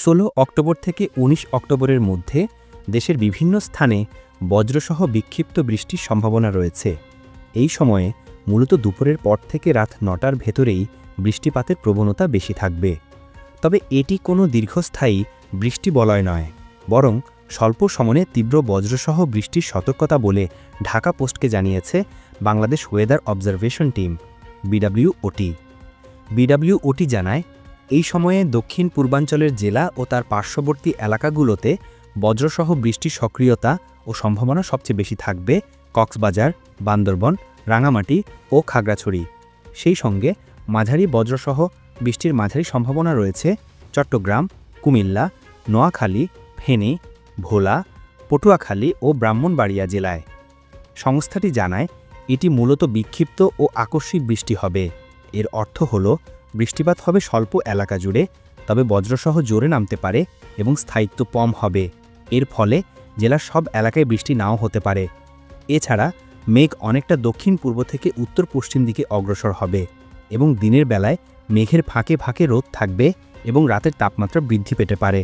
16 October থেকে 19 অক্টোবরের মধ্যে দেশের বিভিন্ন স্থানে বজ্রসহ বিক্ষিপ্ত বৃষ্টির সম্ভাবনা রয়েছে। এই সময়ে মূলত দুপুরের পর থেকে রাত 9টার ভেতরেই বৃষ্টিপাতের প্রবণতা বেশি থাকবে। তবে এটি কোনো দীর্ঘস্থায়ী বৃষ্টি বলয় নয়, বরং স্বল্প সময়ে তীব্র বজ্রসহ বৃষ্টির সতর্কতা বলে ঢাকা পোস্টকে জানিয়েছে বাংলাদেশ ওয়েদার অবজারভেশন টিম বিডব্লিউওটি। বিডব্লিউওটি জানায়, এই সময়ে দক্ষিণ পূর্বাঞ্চলের জেলা ও তার পার্শ্ববর্তী এলাকাগুলোতে বজ্রসহ বৃষ্টির সক্রিয়তা ও সম্ভাবনা সবচেয়ে বেশি থাকবে কক্সবাজার, বান্দরবন, রাঙামাটি ও খাগড়াছড়ি। সেই সঙ্গে মাঝারি বজ্রসহ বৃষ্টির মাঝারি সম্ভাবনা রয়েছে চট্টগ্রাম, কুমিল্লা, নোয়াখালী, ফেনী, ভোলা, পটুয়াখালী ও ব্রাহ্মণবাড়িয়া জেলায়। সংস্থাটি জানায়, এটি মূলত বিক্ষিপ্ত ও আকস্মিক বৃষ্টি হবে। এর অর্থ হল বৃষ্টিপাত হবে স্বল্প এলাকা জুড়ে, তবে বজ্রসহ জোরে নামতে পারে এবং স্থায়িত্ব কম হবে। এর ফলে জেলার সব এলাকায় বৃষ্টি নাও হতে পারে। এছাড়া মেঘ অনেকটা দক্ষিণ পূর্ব থেকে উত্তর পশ্চিম দিকে অগ্রসর হবে এবং দিনের বেলায় মেঘের ফাঁকে ফাঁকে রোদ থাকবে এবং রাতের তাপমাত্রা বৃদ্ধি পেতে পারে।